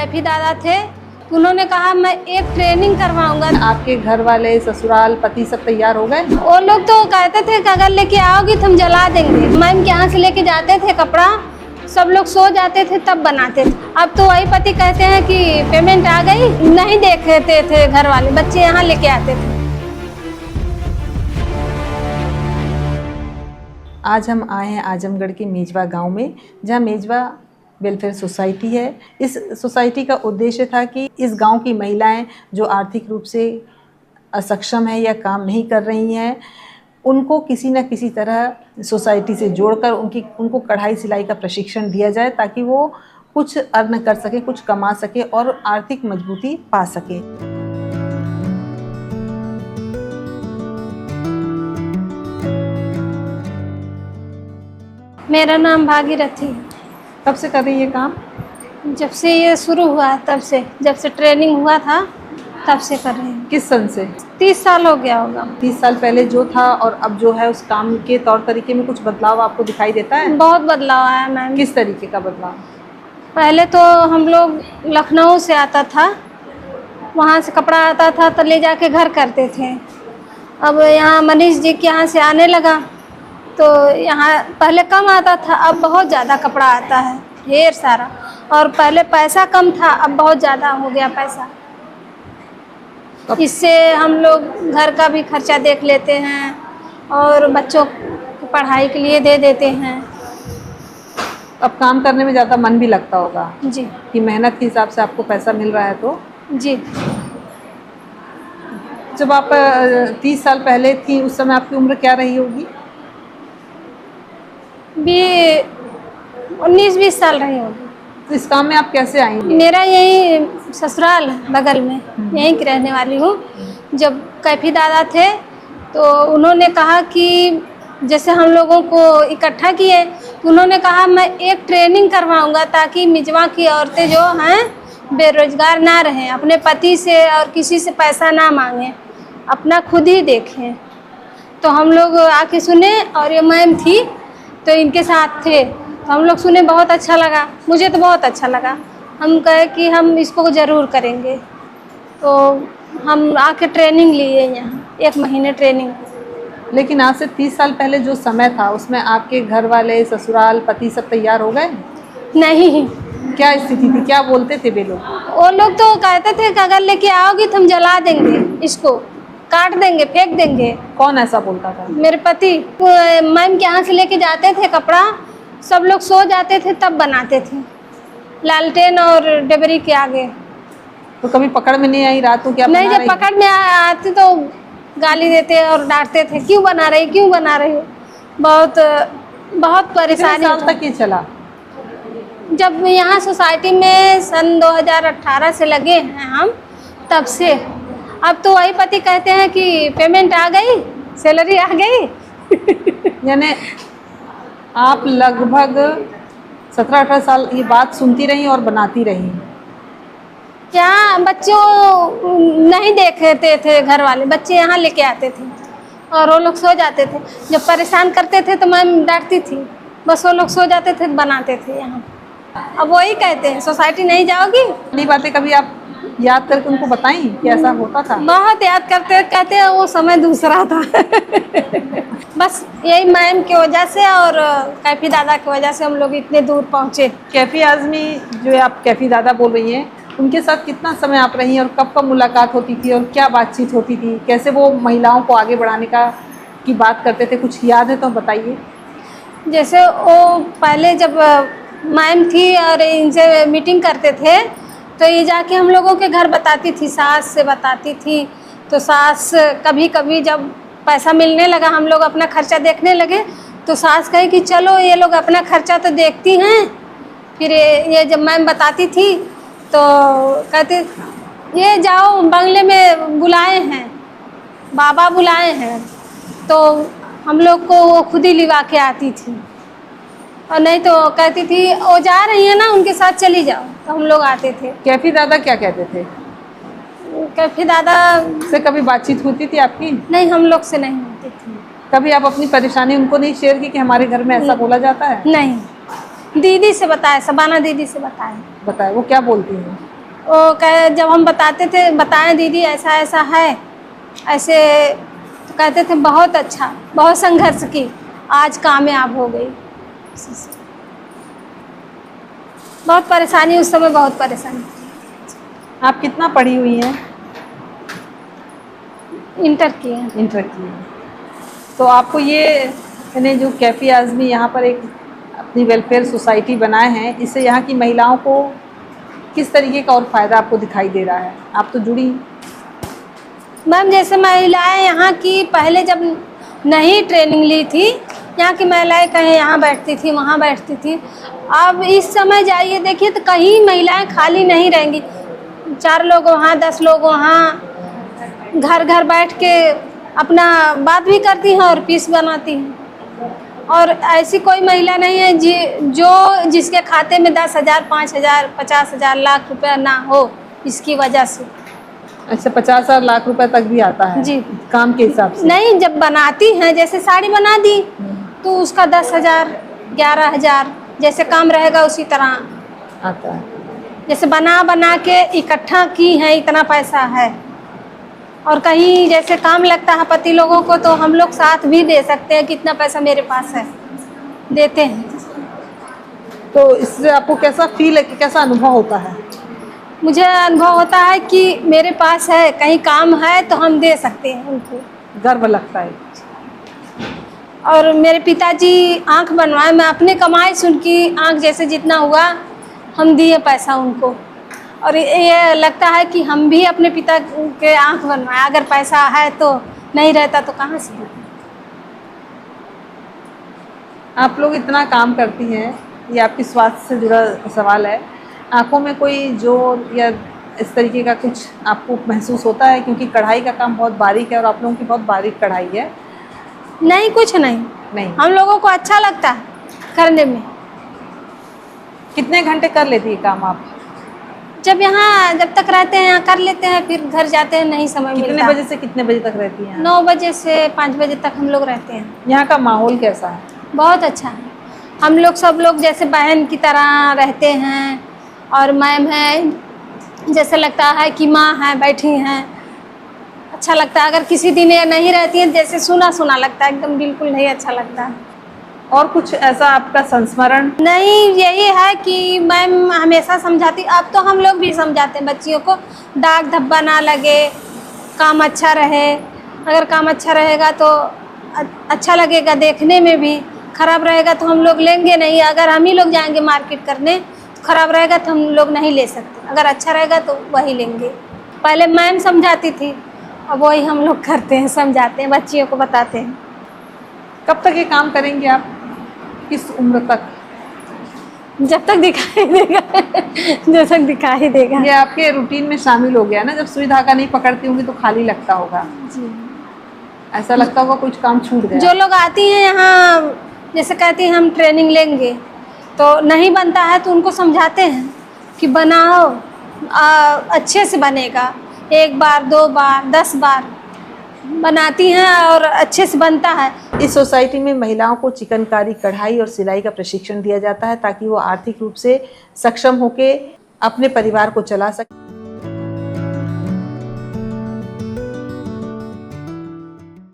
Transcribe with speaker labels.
Speaker 1: कैफी दादा थे, उन्होंने कहा मैं एक ट्रेनिंग करवाऊंगा।
Speaker 2: आपके घर वाले, ससुराल, पति सब तैयार हो गए?
Speaker 1: वो लोग तो कहते थे कि अगर लेके आओगी तो हम जला देंगे। मैम के यहाँ से लेके जाते थे कपड़ा, सब लोग सो जाते थे तब बनाते थे। अब तो वही पति कहते हैं कि पेमेंट आ गई, नहीं देखते थे घर वाले, बच्चे यहाँ लेके आते थे।
Speaker 2: आज हम आए हैं आजमगढ़ के मेजवा गांव में, जहां मेजवा वेलफेयर सोसाइटी है। इस सोसाइटी का उद्देश्य था कि इस गांव की महिलाएं जो आर्थिक रूप से असक्षम है या काम नहीं कर रही हैं, उनको किसी न किसी तरह सोसाइटी से जोड़कर उनको कढ़ाई सिलाई का प्रशिक्षण दिया जाए, ताकि वो कुछ अर्न कर सके, कुछ कमा सके और आर्थिक मजबूती पा सके।
Speaker 1: मेरा नाम भागीरथी है।
Speaker 2: कब से कर रही है काम?
Speaker 1: जब से ये शुरू हुआ तब से, जब से ट्रेनिंग हुआ था तब से कर रही हूँ।
Speaker 2: किस सन से?
Speaker 1: 30 साल हो गया होगा।
Speaker 2: 30 साल पहले जो था और अब जो है, उस काम के तौर तरीके में कुछ बदलाव आपको दिखाई देता है?
Speaker 1: बहुत बदलाव आया मैम।
Speaker 2: किस तरीके का बदलाव?
Speaker 1: पहले तो हम लोग लखनऊ से आता था, वहाँ से कपड़ा आता था तो ले जाके घर करते थे। अब यहाँ मनीष जी के यहाँ से आने लगा तो यहाँ पहले कम आता था, अब बहुत ज़्यादा कपड़ा आता है, ढेर सारा। और पहले पैसा कम था, अब बहुत ज़्यादा हो गया पैसा। इससे हम लोग घर का भी खर्चा देख लेते हैं और बच्चों की पढ़ाई के लिए दे देते हैं।
Speaker 2: अब काम करने में ज़्यादा मन भी लगता होगा
Speaker 1: जी,
Speaker 2: कि मेहनत के हिसाब से आपको पैसा मिल रहा है तो?
Speaker 1: जी।
Speaker 2: जब आप 30 साल पहले थी, उस समय आपकी उम्र क्या रही होगी?
Speaker 1: 19-20 साल रही होगी।
Speaker 2: तो इस काम में आप कैसे आई?
Speaker 1: मेरा यही ससुराल है बगल में, यहीं की रहने वाली हूँ। जब कैफी दादा थे तो उन्होंने कहा कि जैसे हम लोगों को इकट्ठा किए, तो उन्होंने कहा मैं एक ट्रेनिंग करवाऊंगा ताकि मिजवा की औरतें जो हैं बेरोजगार ना रहें, अपने पति से और किसी से पैसा ना मांगें, अपना खुद ही देखें। तो हम लोग आके सुने और ये मैम थी तो इनके साथ थे, तो हम लोग सुने, बहुत अच्छा लगा, मुझे तो बहुत अच्छा लगा। हम कहे कि हम इसको ज़रूर करेंगे, तो हम आके ट्रेनिंग लिए यहाँ, 1 महीने ट्रेनिंग।
Speaker 2: लेकिन आज से 30 साल पहले जो समय था, उसमें आपके घर वाले, ससुराल, पति सब तैयार हो गए?
Speaker 1: नहीं।
Speaker 2: क्या स्थिति थी, क्या बोलते थे वे लोग?
Speaker 1: वो लोग तो कहते थे कि अगर लेके आओगी तो हम जला देंगे, इसको काट देंगे, फेंक देंगे।
Speaker 2: कौन ऐसा बोलता था?
Speaker 1: मेरे पति। मैम के यहाँ से लेके जाते थे कपड़ा, सब लोग सो जाते थे तब बनाते थे, लालटेन और डबरी के आगे।
Speaker 2: तो कभी पकड़ में नहीं आई रात को क्या
Speaker 1: नहीं,
Speaker 2: बना
Speaker 1: जब
Speaker 2: रही?
Speaker 1: पकड़ में आते तो गाली देते और डांटते थे, क्यों बना रही, क्यों बना रही हो। बहुत बहुत परेशानी।
Speaker 2: कितने साल तक ये चला?
Speaker 1: जब यहाँ सोसाइटी में सन 2018 से लगे हैं हम, तब से। अब तो वही पति कहते हैं कि पेमेंट आ गई, सैलरी आ गई।
Speaker 2: यानी आप लगभग 17-18 साल ये बात सुनती रही और बनाती रही?
Speaker 1: क्या बच्चों नहीं देखते थे घर वाले, बच्चे यहाँ लेके आते थे और वो लोग सो जाते थे। जब परेशान करते थे तो मैम डांटती थी, बस वो लोग सो जाते थे, बनाते थे यहाँ। अब वही कहते हैं सोसाइटी नहीं जाओगी।
Speaker 2: ये बातें कभी आप याद करके उनको बताई कि ऐसा होता था?
Speaker 1: बहुत याद करते, कहते हैं वो समय दूसरा था। बस यही मैम की वजह से और कैफी दादा की वजह से हम लोग इतने दूर पहुँचे।
Speaker 2: कैफी आज़मी जो है, आप कैफी दादा बोल रही हैं, उनके साथ कितना समय आप रही हैं और कब कब मुलाकात होती थी और क्या बातचीत होती थी? कैसे वो महिलाओं को आगे बढ़ाने की बात करते थे, कुछ याद है तो बताइए।
Speaker 1: जैसे वो पहले जब मैम थी और इनसे मीटिंग करते थे तो ये जाके हम लोगों के घर बताती थी, सास से बताती थी। तो सास कभी कभी जब पैसा मिलने लगा, हम लोग अपना खर्चा देखने लगे, तो सास कही कि चलो ये लोग अपना खर्चा तो देखती हैं। फिर ये जब मैम बताती थी तो कहते ये जाओ बंगले में बुलाए हैं, बाबा बुलाए हैं, तो हम लोग को वो खुद ही लिवा के आती थी। और नहीं तो कहती थी वो जा रही है ना, उनके साथ चली जाओ, तो हम लोग आते थे।
Speaker 2: कैफी दादा क्या कहते थे?
Speaker 1: कैफी दादा
Speaker 2: से कभी बातचीत होती थी आपकी?
Speaker 1: नहीं, हम लोग से नहीं होती थी।
Speaker 2: कभी आप अपनी परेशानी उनको नहीं शेयर की कि हमारे घर में ऐसा बोला जाता है?
Speaker 1: नहीं, दीदी से बताए, सबाना दीदी से बताए।
Speaker 2: बताए, वो क्या बोलती हैं?
Speaker 1: वो कहे, जब हम बताते थे, बताएं दीदी ऐसा ऐसा है ऐसे, तो कहते थे बहुत अच्छा, बहुत संघर्ष की, आज कामयाब हो गई। बहुत परेशानी, उस समय बहुत परेशानी।
Speaker 2: आप कितना पढ़ी हुई हैं?
Speaker 1: इंटर की है।
Speaker 2: इंटर की है। तो आपको ये यानी जो कैफ़े आज़मी यहाँ पर एक अपनी वेलफेयर सोसाइटी बनाए हैं, इससे यहाँ की महिलाओं को किस तरीके का और फ़ायदा आपको दिखाई दे रहा है? आप तो जुड़ी।
Speaker 1: मैम जैसे महिलाएं यहाँ की पहले जब नहीं ट्रेनिंग ली थी, यहाँ की महिलाएं कहीं यहाँ बैठती थी, वहाँ बैठती थी। अब इस समय जाइए देखिए तो कहीं महिलाएं खाली नहीं रहेंगी, 4 लोग वहाँ, 10 लोग वहाँ, घर घर बैठ के अपना बात भी करती हैं और पीस बनाती हैं। और ऐसी कोई महिला नहीं है जो जिसके खाते में 10,000, 5,000, 50,000, लाख रुपया ना हो इसकी वजह से।
Speaker 2: अच्छा, 50,000 लाख रुपए तक भी आता है
Speaker 1: जी।
Speaker 2: काम के हिसाब से?
Speaker 1: नहीं, जब बनाती हैं, जैसे साड़ी बना दी तो उसका 10,000, 11,000 जैसे काम रहेगा उसी तरह
Speaker 2: आता है।
Speaker 1: जैसे बना बना के इकट्ठा की है, इतना पैसा है। और कहीं जैसे काम लगता है पति लोगों को तो हम लोग साथ भी दे सकते हैं, कितना पैसा मेरे पास है, देते हैं।
Speaker 2: तो इससे आपको कैसा फील है, कि कैसा अनुभव होता है?
Speaker 1: मुझे अनुभव होता है कि मेरे पास है, कहीं काम है तो हम दे सकते हैं उनको,
Speaker 2: गर्व लगता है।
Speaker 1: और मेरे पिताजी आँख बनवाए, मैं अपने कमाई से उनकी आँख जैसे जितना हुआ हम दिए पैसा उनको। और ये लगता है कि हम भी अपने पिता के आँख बनवाए, अगर पैसा है तो, नहीं रहता तो कहाँ से।
Speaker 2: आप लोग इतना काम करती हैं, ये आपकी स्वास्थ्य से जुड़ा सवाल है, आँखों में कोई जोर या इस तरीके का कुछ आपको महसूस होता है? क्योंकि कढ़ाई का काम बहुत बारीक है और आप लोगों की बहुत बारीक कढ़ाई है।
Speaker 1: नहीं, कुछ नहीं, हम लोगों को अच्छा लगता है करने में।
Speaker 2: कितने घंटे कर लेती है काम आप?
Speaker 1: जब तक रहते हैं यहाँ कर लेते हैं, फिर घर जाते हैं नहीं समय मिलता।
Speaker 2: कितने बजे से कितने बजे तक रहती हैं?
Speaker 1: 9 बजे से 5 बजे तक हम लोग रहते हैं।
Speaker 2: यहाँ का माहौल कैसा है?
Speaker 1: बहुत अच्छा है, हम लोग सब लोग जैसे बहन की तरह रहते हैं, और मैम है, जैसे लगता है कि माँ है, बैठी हैं, अच्छा लगता है। अगर किसी दिन ये नहीं रहती है जैसे सूना सूना लगता है, एकदम बिल्कुल नहीं अच्छा लगता है।
Speaker 2: और कुछ ऐसा आपका संस्मरण?
Speaker 1: नहीं, यही है कि मैम हमेशा समझाती, अब तो हम लोग भी समझाते हैं बच्चियों को, दाग धब्बा ना लगे, काम अच्छा रहे। अगर काम अच्छा रहेगा तो अच्छा लगेगा देखने में भी, ख़राब रहेगा तो हम लोग लेंगे नहीं। अगर हम ही लोग जाएंगे मार्केट करने तो ख़राब रहेगा तो हम लोग नहीं ले सकते, अगर अच्छा रहेगा तो वही लेंगे। पहले मैम समझाती थी, अब वही हम लोग करते हैं, समझाते हैं, बच्चियों को बताते हैं।
Speaker 2: कब तक ये काम करेंगे आप, किस उम्र तक?
Speaker 1: जब तक दिखाई देगा जब तक दिखाई देगा।
Speaker 2: ये आपके रूटीन में शामिल हो गया ना, जब सुई धागा नहीं पकड़ती होंगी तो खाली लगता होगा
Speaker 1: जी।
Speaker 2: ऐसा लगता होगा कुछ काम छूट गया।
Speaker 1: जो लोग आती हैं यहाँ, जैसे कहती हैं हम ट्रेनिंग लेंगे, तो नहीं बनता है तो उनको समझाते हैं कि बनाओ, अच्छे से बनेगा, 1 बार 2 बार 10 बार बनाती हैं और अच्छे से बनता है।
Speaker 2: इस सोसाइटी में महिलाओं को चिकनकारी, कढ़ाई और सिलाई का प्रशिक्षण दिया जाता है ताकि वो आर्थिक रूप से सक्षम होकर अपने परिवार को चला सके।